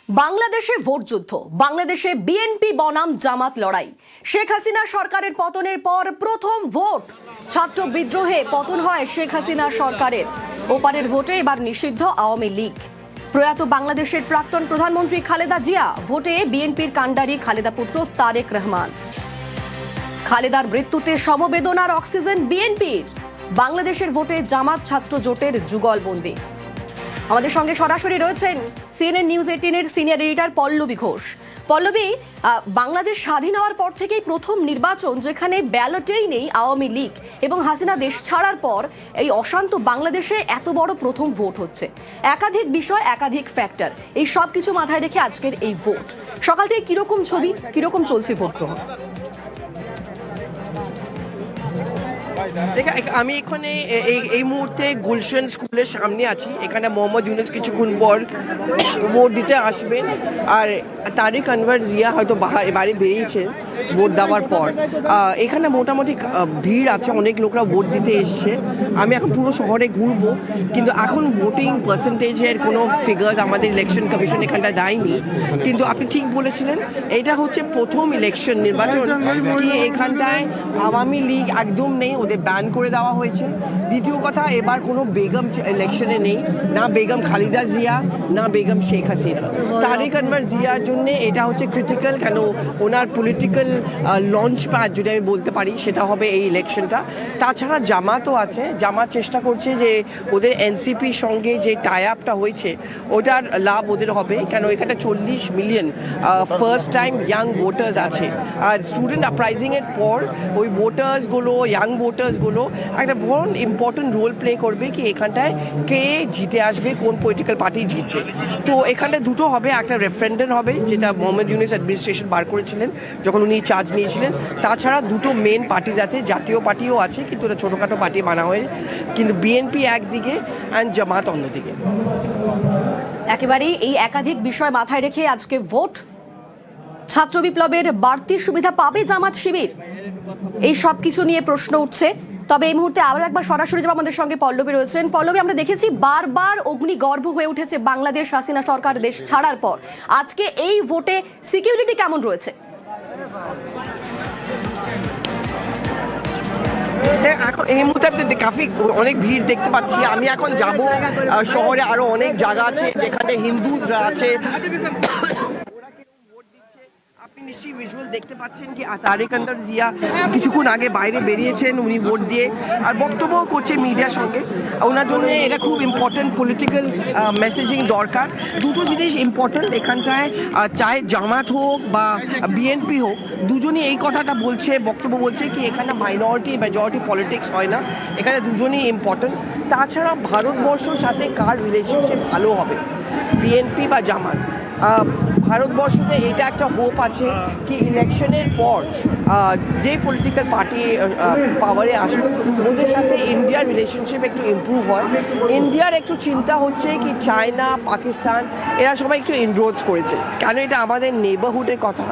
বাংলাদেশে ভোট যুদ্ধ, বাংলাদেশে বিএনপি বনাম জামাত লড়াই। শেখ হাসিনা সরকারের পতনের পর প্রথম ভোট, ছাত্র বিদ্রোহে পতন হয় শেখ হাসিনা সরকারের। ওপারের ভোটে এবার নিষিদ্ধ আওয়ামী লীগ। প্রয়াত বাংলাদেশের প্রাক্তন প্রধানমন্ত্রী খালেদা জিয়া, ভোটে বিএনপির কাণ্ডারি খালেদা পুত্র তারেক রহমান। খালেদার মৃত্যুতে সমবেদনার অক্সিজেন বিএনপির। বাংলাদেশের ভোটে জামাত ছাত্র জোটের যুগলবন্দি। আমাদের সঙ্গে সরাসরি রয়েছেন সিএনএন নিউজ 18-এর সিনিয়র এডিটর পল্লবী ঘোষ। পল্লবী, বাংলাদেশ স্বাধীন হওয়ার পর থেকেই প্রথম নির্বাচন যেখানে ব্যালটেই নেই আওয়ামী লীগ, এবং হাসিনা দেশ ছাড়ার পর এই অশান্ত বাংলাদেশে এত বড় প্রথম ভোট হচ্ছে। একাধিক বিষয়, একাধিক ফ্যাক্টর, এই সব কিছু মাথায় রেখে আজকের এই ভোট। সকাল থেকে কিরকম ছবি, কিরকম চলছে ভোট গ্রহণ? আমি এখানে এই মুহূর্তে গুলশান স্কুলের সামনে আছি। এখানে মোহাম্মদ ইউনুস কিছুক্ষণ পর ভোট দিতে আসবেন, আর তারেক আনওয়ার জিয়া হয়তো বাইরে বেরিয়েছেন ভোট দেওয়ার পর। এখানে মোটামুটি ভিড় আছে, অনেক লোকরা ভোট দিতে এসছে। আমি এখন পুরো শহরে ঘুরবো, কিন্তু এখন ভোটিং পার্সেন্টেজের কোনো ফিগার্স আমাদের ইলেকশন কমিশন এখানটা দেয়নি। কিন্তু আপনি ঠিক বলেছিলেন, এটা হচ্ছে প্রথম ইলেকশন নির্বাচন কি এখানটায় আওয়ামী লীগ একদম নেই, ওদের ব্যান করে দেওয়া হয়েছে। দ্বিতীয় কথা, এবার কোনো বেগম ইলেকশনে নেই, না বেগম খালেদা জিয়া, না বেগম শেখ হাসিনা। তারেক আনওয়ার জিয়ার জন্য এটা হচ্ছে ক্রিটিক্যাল, কেন ওনার পলিটিক্যাল লঞ্চ প্যাড যদি আমি বলতে পারি সেটা হবে এই ইলেকশনটা। তাছাড়া জামাতও আছে, জামাত চেষ্টা করছে যে ওদের এনসিপির সঙ্গে যে টাই আপটা হয়েছে ওটার লাভ ওদের হবে, কেন এখানে 40 million first time young voters আছে। আর স্টুডেন্ট আপরাইজিংয়ের পর ওই ভোটার্সগুলো, ইয়াং ভোটার্সগুলো একটা বড় ইম্পর্টেন্ট রোল প্লে করবে কি এখানটায় কে জিতে আসবে, কোন পলিটিক্যাল পার্টি জিতবে। তো এখানে দুটো হবে, একটা রেফারেন্ডাম হবে যেটা মোহাম্মদ ইউনুস অ্যাডমিনিস্ট্রেশন বার করেছিলেন যখন উনি চার্জ নিয়েছিলেন। তাছাড়া দুটো মেন পার্টি আছে, জাতীয় পার্টিও আছে কিন্তু ওটা ছোটোখাটো পার্টি বানা হয়ে, কিন্তু বিএনপি একদিকে অ্যান্ড জামাত অন্যদিকে। একেবারেই এই একাধিক বিষয় মাথায় রেখে আজকে ভোট। ছাত্র বিপ্লবের বাড়তি সুবিধা পাবে জামাত শিবির, এই সব কিছু নিয়ে প্রশ্ন উঠছে। তবে এই মুহূর্তে আরো একবার সরাসরি যাবো, আমাদের সঙ্গে পল্লবী রয়েছেন। পল্লবী, আমরা দেখেছি বারবার অগ্নিগর্ভ হয়ে উঠেছে বাংলাদেশ হাসিনা সরকার দেশ ছাড়ার পর। আজকে এই ভোটে সিকিউরিটি কেমন রয়েছে? এখন এই মুহূর্তে কাফি অনেক ভিড় দেখতে পাচ্ছি। আমি এখন যাব শহরে, আরো অনেক জায়গা আছে যেখানে হিন্দুরা আছে। আপনি নিশ্চয়ই ভিজুয়াল দেখতে পাচ্ছেন কি তারেক আনওয়ার জিয়া কিছুক্ষণ আগে বাইরে বেরিয়েছেন, উনি ভোট দিয়ে আর বক্তব্য করছে মিডিয়ার সঙ্গে। ওনার জন্য এটা খুব ইম্পর্টেন্ট পলিটিক্যাল মেসেজিং দরকার। দুটো জিনিস ইম্পর্টেন্ট এখানটায়, চাहे জামাত হোক বা বিএনপি হোক, দুজনই এই কথাটা বলছে, বক্তব্য বলছে কি এখানে মাইনরিটি মেজরিটি পলিটিক্স হয় না, এখানে দুজনই ইম্পর্টেন্ট। তাছাড়া ভারতবর্ষের সাথে কার রিলেশনশিপ ভালো হবে, বিএনপি বা জামাত? ভারতবর্ষতে এটা একটা হোপ আছে কি ইলেকশনের পর যে পলিটিক্যাল পার্টি পাওয়ারে আসুক ওদের সাথে ইন্ডিয়ার রিলেশনশিপ একটু ইমপ্রুভ হয়। ইন্ডিয়ার একটু চিন্তা হচ্ছে কি চায়না, পাকিস্তান এরা সবাই একটু ইনরোডস করেছে, কেন এটা আমাদের নেবারহুডের কথা।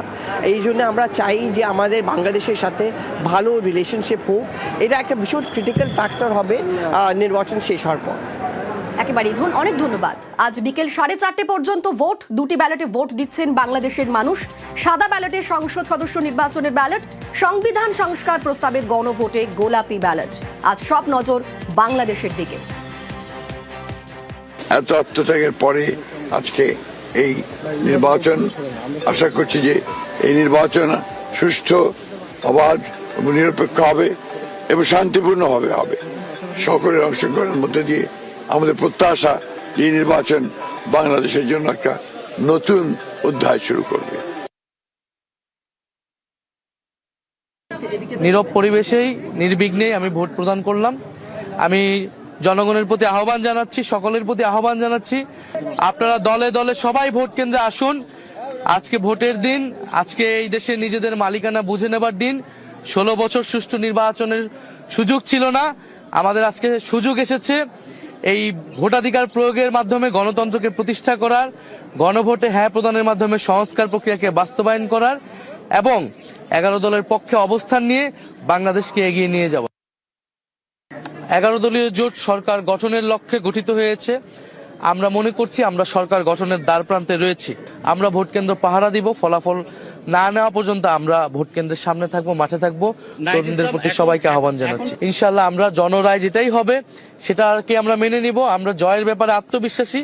এই জন্য আমরা চাই যে আমাদের বাংলাদেশের সাথে ভালো রিলেশনশিপ হোক। এটা একটা ভীষণ ক্রিটিক্যাল ফ্যাক্টর হবে নির্বাচন শেষ হওয়ার পর। একেবারেই অনেক ধন্যবাদ। আজ বিকেল 4:30 পর্যন্ত ভোট, দুটি ব্যালটে ভোট দিচ্ছেন বাংলাদেশের মানুষ। সাদা ব্যালটে সংসদ সদস্য নির্বাচনের ব্যালট, সংবিধান সংস্কার প্রস্তাবের গণভোটে গোলাপি ব্যালট। আজ সব নজর বাংলাদেশের দিকে। এত আত্মত্যাগের পরে আজকে এই নির্বাচন, আশা করছি যে এই নির্বাচন সুষ্ঠু, অবাধ এবং নিরপেক্ষ হবে এবং শান্তিপূর্ণভাবে হবে। সকলের অংশগ্রহণের মধ্যে দিয়ে আমাদের প্রত্যাশা এই নির্বাচন বাংলাদেশের জন্য একটা নতুন অধ্যায় শুরু করবে। নীরব পরিবেশেই নির্বিঘ্নে আমি ভোট প্রদান করলাম। আমি জনগণের প্রতি আহ্বান জানাচ্ছি, সকলের প্রতি আহ্বান জানাচ্ছি, আপনারা দলে দলে সবাই ভোট কেন্দ্রে আসুন। আজকে ভোটের দিন, আজকে এই দেশে নিজেদের মালিকানা বুঝে নেবার দিন। 16 বছর সুষ্ঠু নির্বাচনের সুযোগ ছিল না, আমাদের আজকে সুযোগ এসেছে এই ভোটাধিকার প্রয়োগের মাধ্যমে গণতন্ত্রকে প্রতিষ্ঠা করার, গণভোটে হ্যাঁ প্রদানের মাধ্যমে সংস্কার প্রক্রিয়াকে বাস্তবায়ন করার এবং 11 দলের পক্ষে অবস্থান নিয়ে বাংলাদেশকে এগিয়ে নিয়ে যাওয়া। 11 দলীয় জোট সরকার গঠনের লক্ষ্যে গঠিত হয়েছে। আমরা মনে করছি আমরা সরকার গঠনের দ্বার প্রান্তে রয়েছি। আমরা ভোট কেন্দ্র পাহারা দিব, ফলাফল না নেওয়া পর্যন্ত আমরা ভোট কেন্দ্রের সামনে থাকবো, মাঠে থাকবো। তরুণদের প্রতি সবাইকে আহ্বান জানাচ্ছি। ইনশাল্লাহ আমরা জনরায় যেটাই হবে সেটাকে আমরা মেনে নিব। আমরা জয়ের ব্যাপারে আত্মবিশ্বাসী।